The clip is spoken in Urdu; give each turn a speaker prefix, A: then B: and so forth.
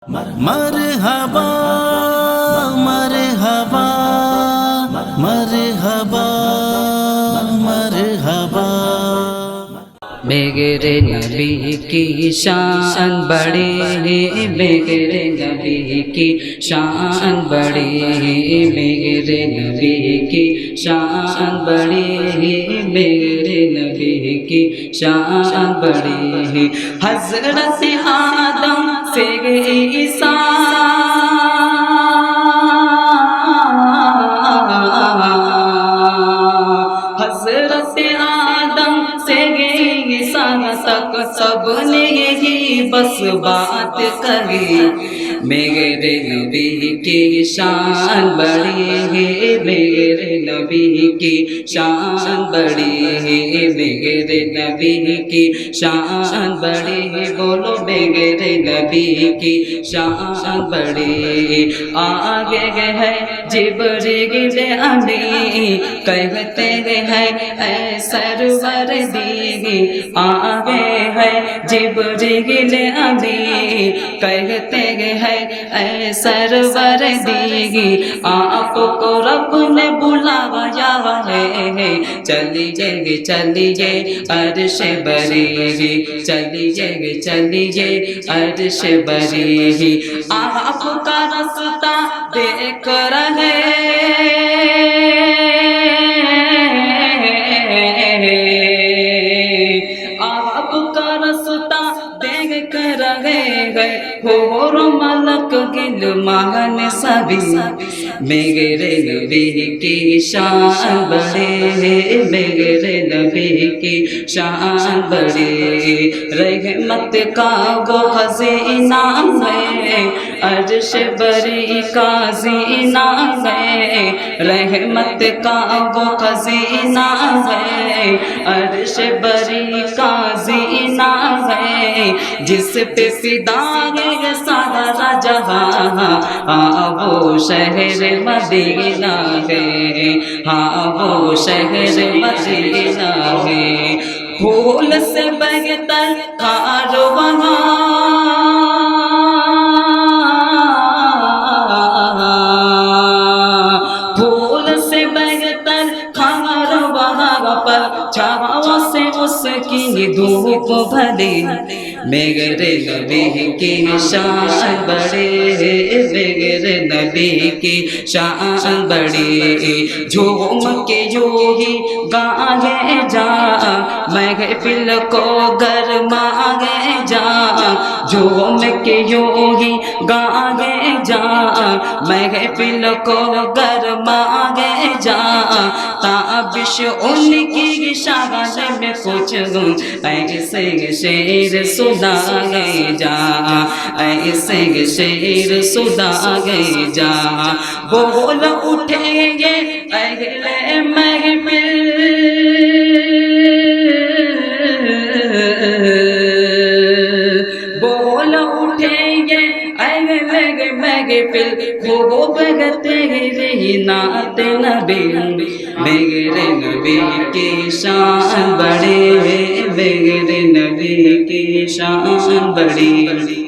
A: مرحبا مرحبا مرحبا مرحبا
B: میرے نبی کی شان بڑی ہے، میرے نبی کی شان بڑی ہے، میرے نبی کی شان بڑی ہے، میرے نبی کی شان بڑی ہے۔ حضرت آدم سے عیسیٰ حضرت آدم سے تک سب نے یہی بس بات کہی، میرے نبی کی شان بڑی ہے، میرے نبی کی شان بڑی ہے، میرے نبی کی شان بڑی ہے، بولو میرے نبی کی شان بڑی۔ آگے ہے جبریل امین کہتے ہیں اے سرور دیگی، آگے ہے جبریل امین کہتے ہیں اے سرور دیگی، آپ کو رب نے بلایا ہے، چلیے چلیے عرش بری، چلیے چلیے عرش بری، آپ کا رستہ دیکھ رہے آپ کا رستہ دیکھ رہے ہیں، حور ملک غلمان سبھی، میرے نبی کی شان بڑی ہے، میرے نبی کی شان بڑی۔ رحمت کا وہ خزینہ ہے، عرش بری کا زینہ ہے، رحمت کا وہ خزینہ ہے، عرش بری کا زینہ ہے، جس پہ فدا ہے سارا جہاں، ہاں وہ شہر مدینہ ہے، ہاں وہ شہر مدینہ ہے، پھول سے بہتر خار وہاں، پھول سے بہتر خار وہاں پر، چھاؤں سے اس کی دھوپ بھلی، میرے نبی کی شان بڑی ہے، میرے نبی کی شان بڑی۔ جھوم کے یوں ہی گائے جا محفل کو گرمائے جا، جھوم کے یوں ہی گائے جا محفل کو گرمائے جا، تابش ان کی شان میں کچھ ایسے شعر سنائے جا، ایسے شعر سنائے جا، بول اٹھیں گے اہل محفل، بول اٹھیں گے اہل محفل، خوب گاتے رہی نعت نبی، میرے نبی کی شان بڑی ہے، میرے نبی کی شان بڑی۔